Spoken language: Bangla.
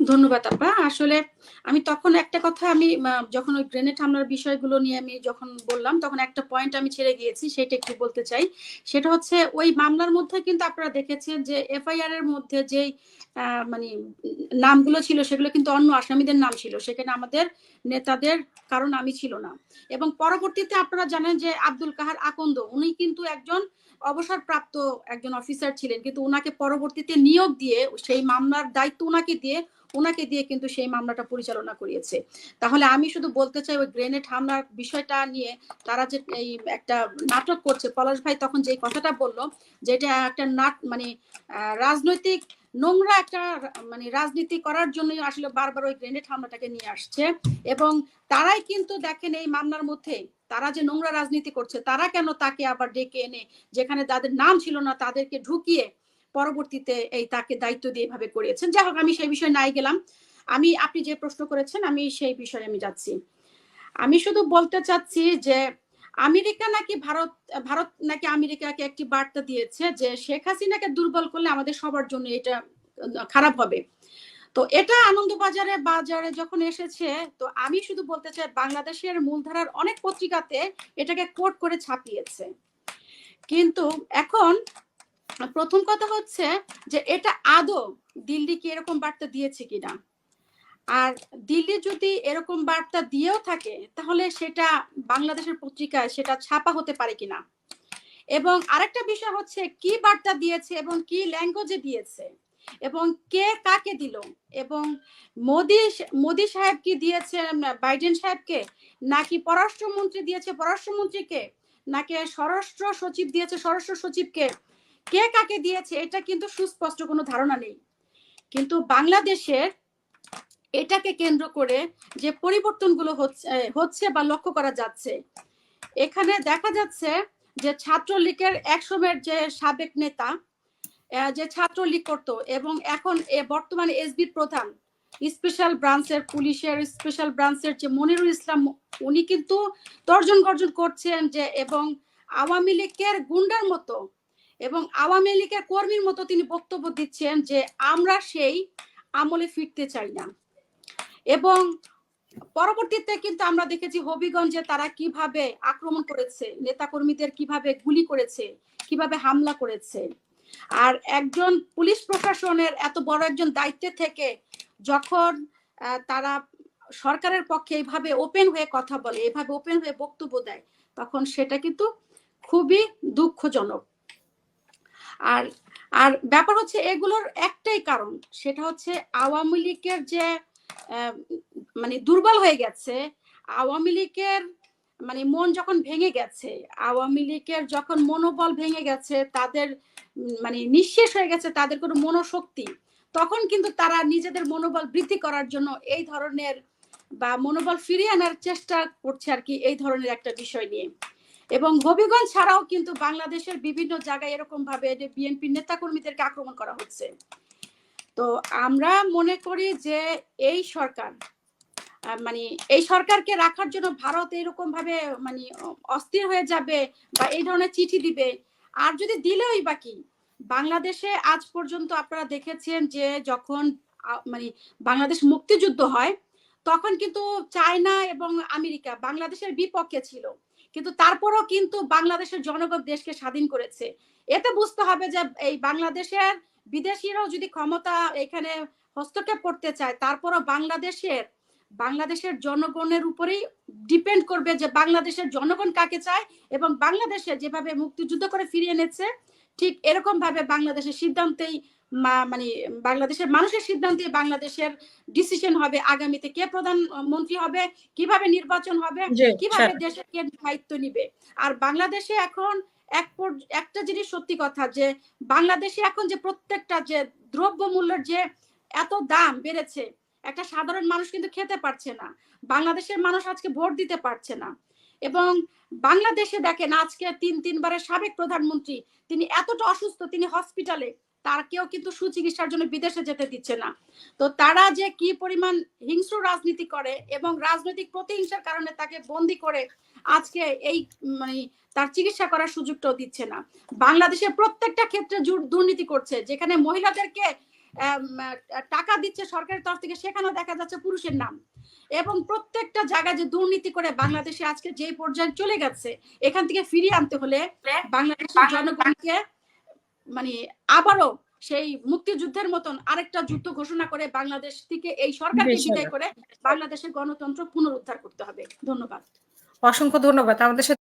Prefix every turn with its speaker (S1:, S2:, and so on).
S1: ধন্যবাদ আপা। আসলে আমি তখন একটা কথা আমি যখন ওই গ্রেনেড হামলার বিষয়গুলো নিয়ে আমি যখন বললাম, তখন একটা পয়েন্ট আমি ছেড়ে গিয়েছি, সেটা একটু বলতে চাই। সেটা হচ্ছে ওই মামলার মধ্যে কিন্তু আপনারা দেখেছেন যে এফআইআর এর মধ্যে যেই মানে নামগুলো ছিল সেগুলো কিন্তু অন্য আসামিদের নাম ছিল, সেখানে আমাদের নেতাদের কারো নামই ছিল না। এবং পরবর্তীতে আপনারা জানেন যে আব্দুল কাহার আকন্দ, উনি কিন্তু একজন অবসরপ্রাপ্ত একজন অফিসার ছিলেন, কিন্তু ওনাকে পরবর্তীতে নিয়োগ দিয়ে সেই মামলার দায়িত্ব ওনাকে দিয়ে কিন্তু সেই মামলাটা পরিচালনা করিয়েছে। তাহলে আমি শুধু বলতে চাই ওই গ্রেনেড হামলার বিষয়টা নিয়ে তারা যে এই একটা নাটক করছে, পলাশ ভাই তখন যে কথাটা বললো যে এটা একটা মানে রাজনৈতিক নোংরা একটা মানে রাজনীতি করার জন্যই আসলে বারবার ওই গ্রেনেড হামলাটাকে নিয়ে আসছে। এবং তারাই কিন্তু দেখেন এই মামলার মধ্যে তারা যে নোংরা রাজনীতি করছে, তারা কেন তাকে আবার ডেকে এনে যেখানে তাদের নাম ছিল না তাদেরকে ঢুকিয়ে পরবর্তীতে এই তাকে দায়িত্ব দিয়ে এভাবে করিয়েছেন। যাই হোক, আমি সেই বিষয়ে নাই গেলাম। আপনি যে প্রশ্ন করেছেন আমি সেই বিষয়ে আমি যাচ্ছি। আমি শুধু বলতে চাচ্ছি যে আমেরিকা নাকি ভারত নাকি আমেরিকাকে একটি বার্তা দিয়েছে যে শেখ হাসিনাকে দুর্বল করলে আমাদের সবার জন্য এটা খারাপ হবে। তো এটা বাজারে যখন এসেছে, তো আমি শুধু বলতে চাই বাংলাদেশের মূলধারার অনেক পত্রিকাতে এটাকে কোট করে ছাপিয়েছে। কিন্তু এখন প্রথম কথা হচ্ছে যে এটা আদৌ দিল্লি কি এরকম বার্তা দিয়েছে কিনা, আর দিল্লি যদি এরকম বার্তা দিয়েও থাকে তাহলে সেটা বাংলাদেশের পত্রিকায় সেটা ছাপা হতে পারে কিনা। এবং আরেকটা বিষয় হচ্ছে কি বার্তা দিয়েছে এবং কি ল্যাঙ্গুয়েজে দিয়েছে এবং কে কাকে দিল, এবং মোদি সাহেব কি দিয়েছে বাইডেন সাহেবকে, নাকি পররাষ্ট্রমন্ত্রী দিয়েছে পররাষ্ট্রমন্ত্রীকে, নাকি স্বরাষ্ট্র সচিব দিয়েছে স্বরাষ্ট্র সচিবকে, কে কাকে দিয়েছে এটা কিন্তু সুস্পষ্ট কোনো ধারণা নেই। কিন্তু বাংলাদেশের এটাকে কেন্দ্র করে যে পরিবর্তনগুলো হচ্ছে বা লক্ষ্য করা যাচ্ছে, এখানে দেখা যাচ্ছে যে ছাত্রলীগের একসময়ের যে সাবেক নেতা যে ছাত্রলীগ করতো এবং এখন বর্তমানে এসবি প্রধান স্পেশাল ব্রাঞ্চের পুলিশের স্পেশাল ব্রাঞ্চের যে মনিরুল ইসলাম, উনি কিন্তু তর্জন গর্জন করছেন যে এবং আওয়ামী লীগের গুন্ডার মতো এবং আওয়ামী লীগের কর্মীর মতো তিনি বক্তব্য দিচ্ছেন যে আমরা সেই আমলে ফিরতে চাই না। এবং পরবর্তীতে কিন্তু আমরা দেখেছি হবিগঞ্জে তারা কিভাবে আক্রমণ করেছে, নেতাকর্মীদের কিভাবে গুলি করেছে, কিভাবে হামলা করেছে। আর একজন পুলিশ প্রশাসনের এত বড় একজন দায়িত্বে থেকে যখন তারা সরকারের পক্ষে এইভাবে ওপেন হয়ে কথা বলে, এভাবে ওপেন হয়ে বক্তব্য দেয়, তখন সেটা কিন্তু খুবই দুঃখজনক। আর আর ব্যাপার হচ্ছে এগুলোর একটাই কারণ, সেটা হচ্ছে আওয়ামী লীগের যে মানে দুর্বল হয়ে গেছে, আওয়ামী লীগের মানে মন যখন ভেঙে গেছে, আওয়ামী লীগের যখন মনোবল ভেঙে গেছে, তাদের মানে নিঃশেষ হয়ে গেছে তাদের কোনো মনোশক্তি, তখন কিন্তু তারা নিজেদের মনোবল বৃদ্ধি করার জন্য এই ধরনের বা মনোবল ফিরিয়ে আনার চেষ্টা করছে আর কি, এই ধরনের একটা বিষয় নিয়ে। এবং হবিগঞ্জ ছাড়াও কিন্তু বাংলাদেশের বিভিন্ন জায়গায় এরকম ভাবে বিএনপি নেতাকর্মীদেরকে আক্রমণ করা হচ্ছে। তো আমরা মনে করি যে এই সরকার মানে এই সরকারকে রাখার জন্য ভারত এরকম ভাবে মানে অস্থির হয়ে যাবে বা এই ধরনের চিঠি দিবে। আর যদি দিলেই বাকি বাংলাদেশে আজ পর্যন্ত আপনারা দেখেছেন যে যখন মানে বাংলাদেশ মুক্তিযুদ্ধ হয় তখন কিন্তু চায়না এবং আমেরিকা বাংলাদেশের বিপক্ষে ছিল, কিন্তু তারপরও কিন্তু বাংলাদেশের জনগণ দেশকে স্বাধীন করেছে। এতে বুঝতে হবে যে এই বাংলাদেশের বিদেশিরাও যদি ক্ষমতা এখানে হস্তক্ষেপ করতে চায়, তারপরও বাংলাদেশের জনগণের উপরেই ডিপেন্ড করবে যে বাংলাদেশের জনগণ কাকে চায়, এবং বাংলাদেশে যেভাবে মুক্তিযুদ্ধ করে ফিরিয়ে এনেছে ঠিক এরকম ভাবে বাংলাদেশের সিদ্ধান্তেই মানে বাংলাদেশের মানুষের সিদ্ধান্তে বাংলাদেশের ডিসিশন হবে আগামীতে কে প্রধানমন্ত্রী হবে, কিভাবে নির্বাচন হবে, কিভাবে দেশের কে দায়িত্ব নিবে। আর বাংলাদেশে এখন একটা জিনিস সত্যি কথা যে বাংলাদেশে এখন যে প্রত্যেকটা যে দ্রব্য মূল্যের যে এত দাম বেড়েছে, একটা সাধারণ মানুষ কিন্তু খেতে পারছে না, বাংলাদেশের মানুষ আজকে ভোট দিতে পারছে না। এবং বাংলাদেশে দেখেন আজকে তিনবারের সাবেক প্রধানমন্ত্রী তিনি এতটা অসুস্থ, তিনি হসপিটালে, তারকেও কিন্তু সুচিকিৎসার জন্য বিদেশে যেতে দিচ্ছে না। তো তারা যে কি পরিমাণ হিংস্র রাজনীতি করে এবং রাজনৈতিক প্রতিহিংসার কারণে তাকে বন্দি করে আজকে এই মানে তার চিকিৎসা করার সুযোগটাও দিচ্ছে না। বাংলাদেশের প্রত্যেকটা ক্ষেত্রে দুর্নীতি করছে, যেখানে মহিলাদেরকে টাকা দিচ্ছে সরকারের তরফ থেকে, সেখানেও দেখা যাচ্ছে পুরুষের নাম। এবং প্রত্যেকটা জায়গায় যে দুর্নীতি করে বাংলাদেশে আজকে যে পর্যায়ে চলে গেছে, এখান থেকে ফিরিয়ে আনতে হলে বাংলাদেশের জনগণকে মানে আবারও সেই মুক্তিযুদ্ধের মতন আরেকটা যুদ্ধ ঘোষণা করে বাংলাদেশ থেকে এই সরকারকে বিদায় করে বাংলাদেশের গণতন্ত্র পুনরুদ্ধার করতে হবে। ধন্যবাদ।
S2: অসংখ্য ধন্যবাদ। আমাদের সাথে